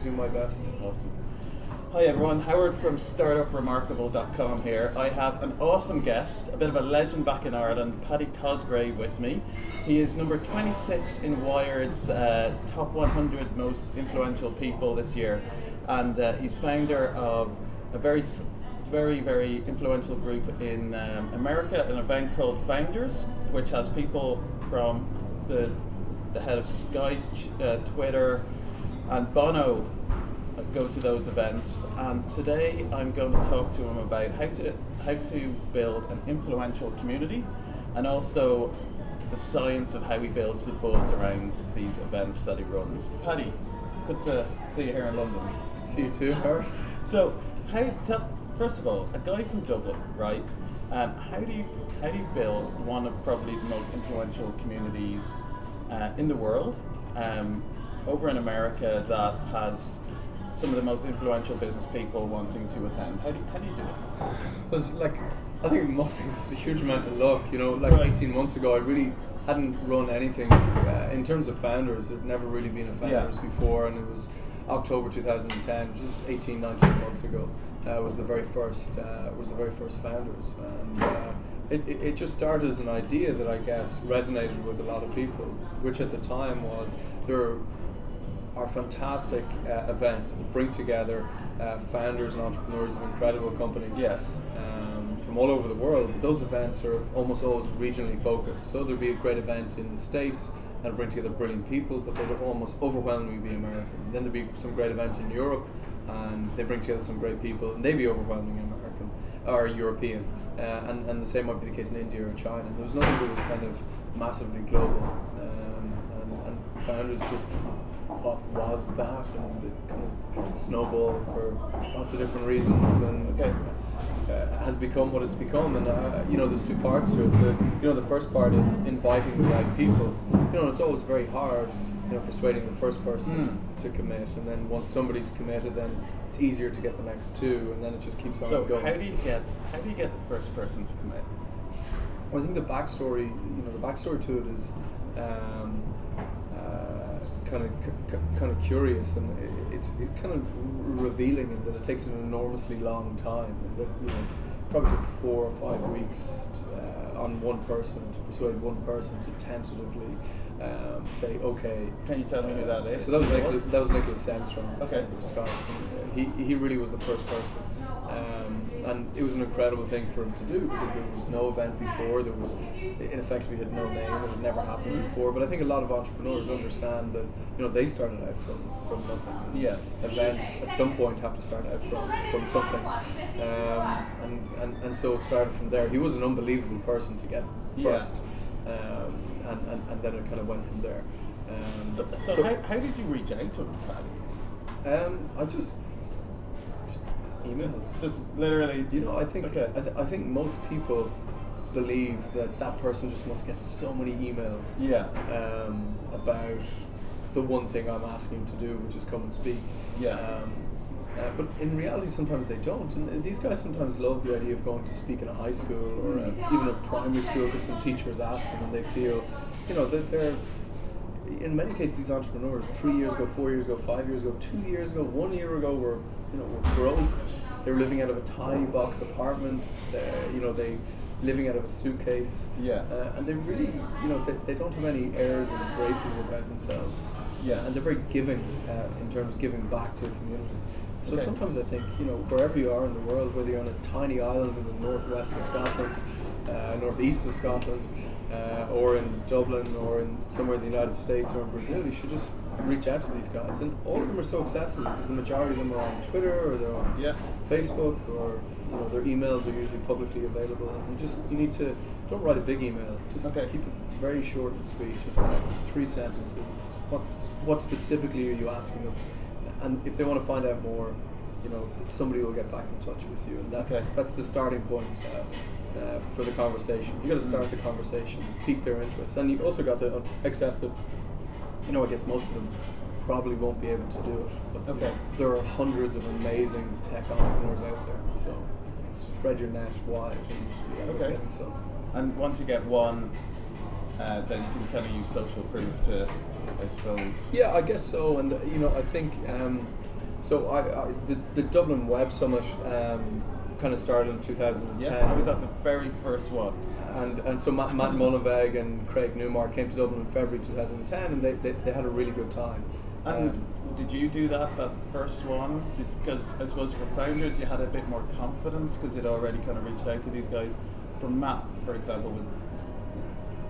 do my best. Awesome. Hi everyone, Howard from StartupRemarkable.com here. I have an awesome guest, a bit of a legend back in Ireland, Paddy Cosgrave with me. He is number 26 in Wired's top 100 most influential people this year, and he's founder of a very influential group in America, an event called Founders, which has people from the head of Sky, Twitter, and Bono go to those events. And today I'm going to talk to him about how to build an influential community, and also the science of how he builds the buzz around these events that he runs. Paddy, good to see you here in London. See you too, Howard. So, first of all, a guy from Dublin, right? How do you build one of probably the most influential communities in the world, over in America, that has some of the most influential business people wanting to attend? How do you do it? Well, I think most things is a huge amount of luck. 18 months ago, I really hadn't run anything in terms of founders. I'd never really been a founders before, and it was October 2010, which is 19 months ago. Was the very first founders, and it just started as an idea that I guess resonated with a lot of people, which at the time was there are fantastic events that bring together founders and entrepreneurs of incredible companies from all over the world. Those events are almost always regionally focused. So there'd be a great event in the States and bring together brilliant people, but they would almost overwhelmingly be American. Then there'd be some great events in Europe, and they bring together some great people, and they'd be overwhelmingly American or European. And the same might be the case in India or China. There was nothing that was kind of massively global. And founders just what was that, and it kind of snowballed for lots of different reasons, and has become what it's become. And there's two parts to it. The first part is inviting the right people. It's always very hard, persuading the first person to commit, and then once somebody's committed, then it's easier to get the next two, and then it just keeps on going. So how do you get the first person to commit? Well, I think the backstory to it is kind of curious, and it's kind of revealing in that it takes an enormously long time, and that probably took 4 or 5 weeks on one person to persuade one person to tentatively say okay. Can you tell me who that is? So that was Nicholas Sandstrom. Okay. Scott. He really was the first person. And it was an incredible thing for him to do, because there was no event before. There was, in effect, we had no name. It had never happened before. But I think a lot of entrepreneurs understand that they started out from nothing. Yeah. Events at some point have to start out from something. And so it started from there. He was an unbelievable person to get first. And then it kind of went from there. So how did you reach out to him, Paddy? I just emailed. Just literally. I think most people believe that person just must get so many emails. About the one thing I'm asking him to do, which is come and speak. But in reality, sometimes they don't. And these guys sometimes love the idea of going to speak in a high school or even a primary school, because some teachers ask them, and they feel, that they're. In many cases, these entrepreneurs 3 years ago, 4 years ago, 5 years ago, 2 years ago, 1 year ago were broke. They were living out of a tiny box apartment. They living out of a suitcase. And they really, they don't have any airs and graces about themselves. And they're very giving in terms of giving back to the community. So sometimes I think, wherever you are in the world, whether you're on a tiny island in the northwest of Scotland, northeast of Scotland, or in Dublin, or in somewhere in the United States or in Brazil, you should just reach out to these guys. And all of them are so accessible, because the majority of them are on Twitter, or they're on Facebook, or their emails are usually publicly available. And you need to, don't write a big email, just keep it very short and sweet, just like 3 sentences. What specifically are you asking them? And if they want to find out more, somebody will get back in touch with you, and that's the starting point for the conversation. You got to start the conversation, pique their interest, and you also got to accept that. I guess most of them probably won't be able to do it. But there are hundreds of amazing tech entrepreneurs out there, so spread your net wide. And And once you get one, then you can kind of use social proof to, I suppose. Yeah, I guess so. And I think So the Dublin Web Summit kind of started in 2010. Yeah, I was at the very first one. And so Matt Mullenweg and Craig Newmark came to Dublin in February 2010, and they had a really good time. And did you do that first one? Because I suppose for founders you had a bit more confidence because you'd already kind of reached out to these guys. For Matt, for example,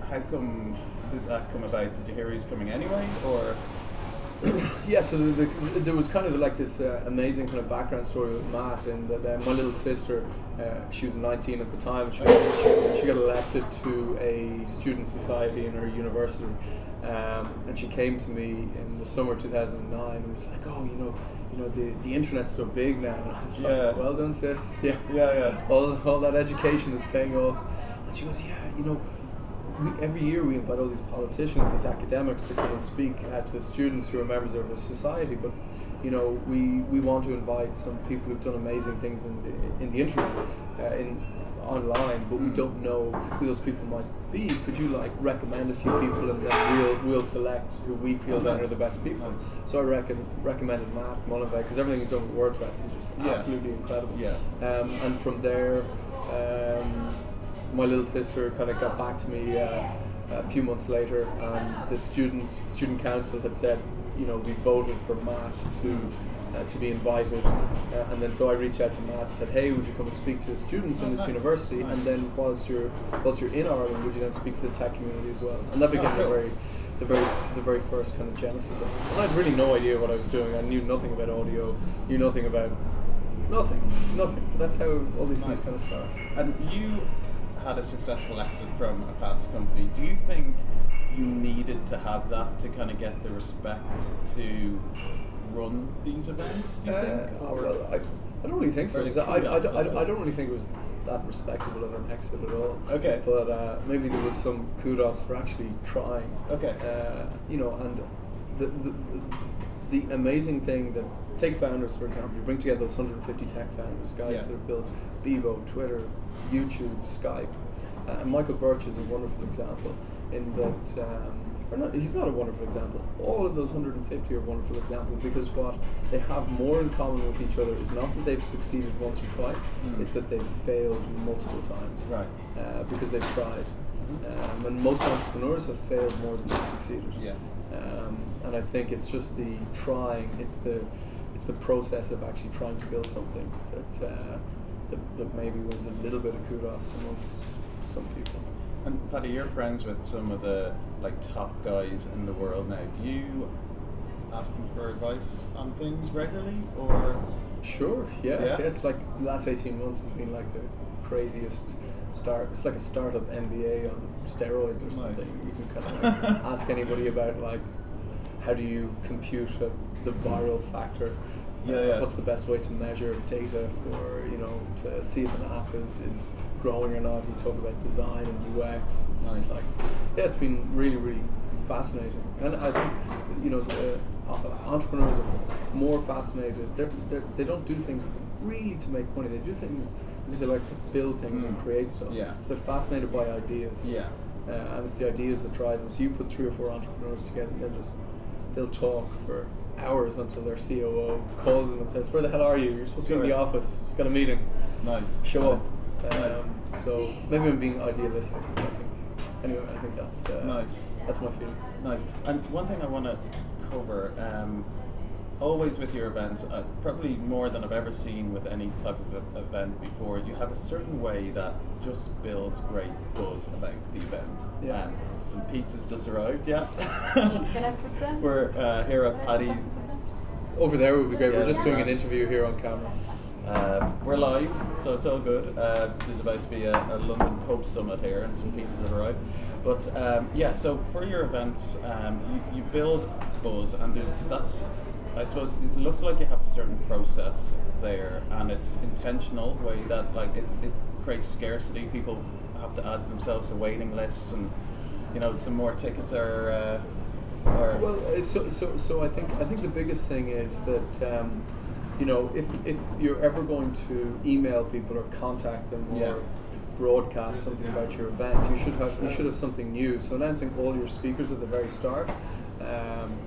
how come did that come about? Did you hear he was coming anyway, or? Yeah, so there was kind of like this amazing kind of background story with Matt, in that my little sister, she was 19 at the time, she got elected to a student society in her university, and she came to me in the summer 2009 and was like, oh, you know the internet's so big now. And I was like, well done, sis. Yeah. All that education is paying off. And she goes, every year we invite all these politicians, these academics to come and speak to students who are members of the society, but we want to invite some people who've done amazing things in the internet, online, but we don't know who those people might be. Could you recommend a few people, and then we'll select who we feel then are the best people? Nice. So I recommended Matt Mullenweg, because everything he's done with WordPress is just absolutely incredible. Yeah. And from there, my little sister kind of got back to me a few months later, and the student council had said, we voted for Matt to be invited, and then so I reached out to Matt and said, hey, would you come and speak to the students in this university, and then whilst you're in Ireland, would you then speak for the tech community as well? And that became the very first kind of genesis of it. And I had really no idea what I was doing. I knew nothing about audio, knew nothing about nothing. But that's how all these things kind of start. And you had a successful exit from a past company. Do you think you needed to have that to kind of get the respect to run these events, do you think? Well, I don't really think so. I don't really think it was that respectable of an exit at all. Okay. But maybe there was some kudos for actually trying. Okay. And the amazing thing that, take founders for example, you bring together those 150 tech founders, guys that have built Bebo, Twitter, YouTube, Skype, and Michael Birch is a wonderful example in that, he's not a wonderful example. All of those 150 are wonderful examples, because what they have more in common with each other is not that they've succeeded once or twice, it's that they've failed multiple times. Right. Because they've tried. And most entrepreneurs have failed more than they've succeeded. Yeah. And I think it's just the trying, it's the process of actually trying to build something that maybe wins a little bit of kudos amongst some people. And Paddy, you're friends with some of the top guys in the world now. Do you ask them for advice on things regularly, or? Sure, yeah. It's like the last 18 months has been like the craziest start. It's like a startup MBA on steroids or something. Nice. You can kind of ask anybody about how do you compute the viral factor. What's the best way to measure data for to see if an app is growing or not? You talk about design and UX. It's just it's been really, really fascinating. And I think entrepreneurs are more fascinated. They don't do things really to make money. They do things because they like to build things and create stuff. Yeah. So they're fascinated by ideas. Yeah. And it's the ideas that drive them. So you put 3 or 4 entrepreneurs together, and they'll talk for hours until their COO calls them and says, "Where the hell are you? You're supposed to be in the office. You've got a meeting. Nice. Show up." So maybe I'm being idealistic. I think that's nice. That's my feeling. Nice. And one thing I want to cover, always with your events, probably more than I've ever seen with any type of event before, you have a certain way that just builds great buzz about the event. Yeah. Some pizzas just arrived. Yeah. Can I put them? We're here at Paddy's. Over there would be great. We're just doing an interview here on camera. We're live, so it's all good. There's about to be a London Pub Summit here, and some pieces have arrived. But so for your events, you build buzz, and that's, I suppose, it looks like you have a certain process there, and it's intentional way that it creates scarcity. People have to add themselves to waiting lists, and some more tickets are. Well, so I think the biggest thing is that. If you're ever going to email people or contact them or broadcast something about your event, you should have something new. So announcing all your speakers at the very start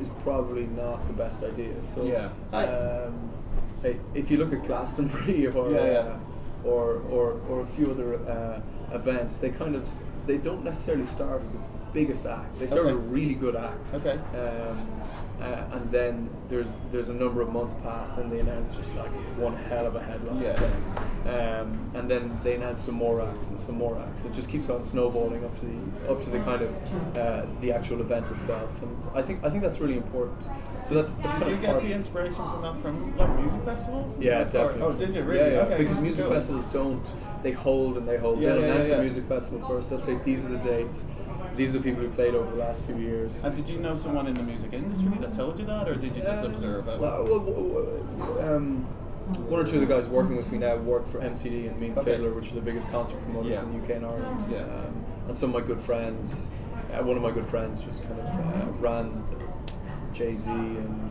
is probably not the best idea. So yeah. hey, if you look at Glastonbury or a few other events, they don't necessarily start with the biggest act. They start with a really good act. Okay. And then there's a number of months past, and they announce just like one hell of a headline. And then they announce some more acts and some more acts. It just keeps on snowballing up to the kind of the actual event itself. And I think that's really important. So that's kind of. Did you get the inspiration from that from like music festivals? Yeah, definitely. Oh, did you really? Yeah. Okay. Because music festivals they hold and they hold. They'll announce the music festival first. They'll say these are the dates. These are the people who played over the last few years. And did you know someone in the music industry that told you that, or did you just observe it? One or two of the guys working with me now work for MCD and Mean Fiddler, which are the biggest concert promoters in the UK and Ireland. And some of my good friends, one of my good friends just kind of ran Jay-Z and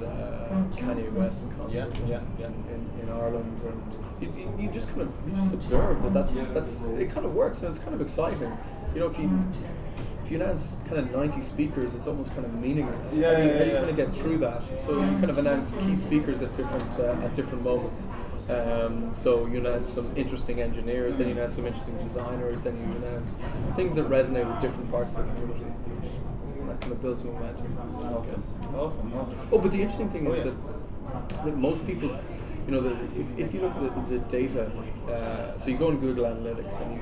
Kanye West concert in Ireland, and you just observe that's it kind of works, and it's kind of exciting. You know, if you announce kind of 90 speakers, it's almost kind of meaningless. How do you kind of get through that? So you kind of announce key speakers at different moments. So you announce some interesting engineers, then you announce some interesting designers, then you announce things that resonate with different parts of the community. And that kind of builds momentum. Awesome. Oh, but the interesting thing is that most people, you know, if you look at the data, so you go on Google Analytics and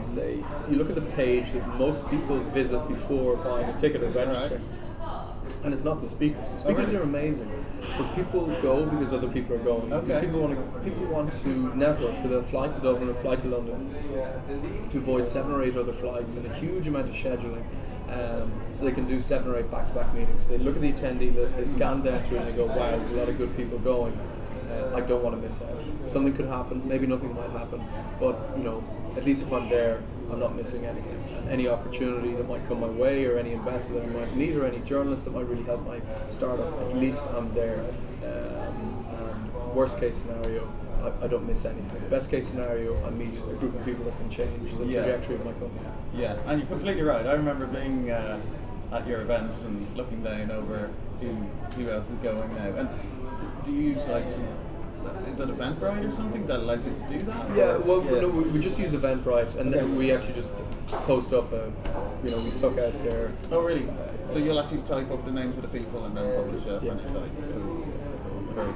you look at the page that most people visit before buying a ticket or registering, and it's not the speakers. The speakers are amazing, but people go because other people are going. Because people want to network, so they'll fly to Dublin or fly to London to avoid 7 or 8 other flights and a huge amount of scheduling. So they can do 7 or 8 back-to-back meetings. So they look at the attendee list, they scan down through, and they go, "Wow, there's a lot of good people going. I don't want to miss out. Something could happen, maybe nothing might happen, but you know, at least if I'm there, I'm not missing anything. And any opportunity that might come my way, or any investor that I might meet, or any journalist that might really help my startup, at least I'm there. And worst case scenario, I don't miss anything. Best case scenario, I meet a group of people that can change the trajectory of my company." Yeah, and you're completely right. I remember being at your events and looking down over who else is going now. And do you use like is it Eventbrite or something that allows you to do that? Yeah, no, we just use Eventbrite, and then we actually just post up we suck out there. Oh really? So you'll actually type up the names of the people and then publish it on your site. Cool. Very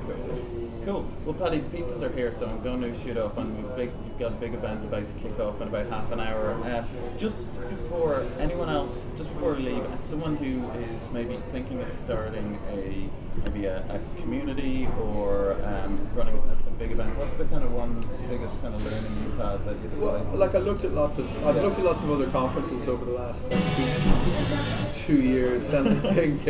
cool. Well, Paddy, the pizzas are here, so I'm going to shoot off, and you've got a big event about to kick off in about half an hour. Just before we leave, someone who is maybe thinking of starting maybe a community or running a big event, what's the kind of biggest kind of learning you've had that you'd advise? Well, like I've looked at lots of other conferences over the last 2 years, and I think.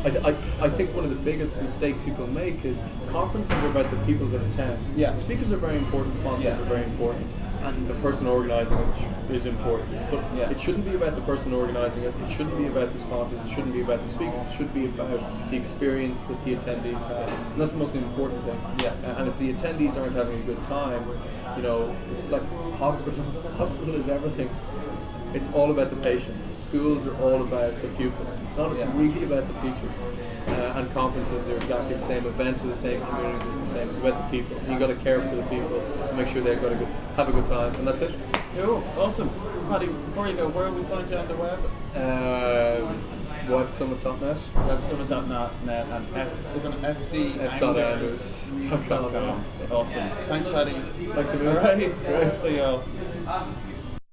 I think one of the biggest mistakes people make is conferences are about the people that attend. Yeah. Speakers are very important, sponsors are very important, and the person organising it is important. But it shouldn't be about the person organising it, it shouldn't be about the sponsors, it shouldn't be about the speakers, it should be about the experience that the attendees have. And that's the most important thing. And if the attendees aren't having a good time, you know, it's like hospital is everything. It's all about the patient. Schools are all about the pupils. It's not really about the teachers. And conferences are exactly the same. Events are the same. Communities are the same. It's about the people. You've got to care for the people and make sure they've got have a good time. And that's it. Cool. Awesome. Paddy, before you go, where will we find you on the web? Websummit.net. Websummit.net and f.andrews.com. Awesome. Thanks, Paddy. Thanks a million. All right. See y'all.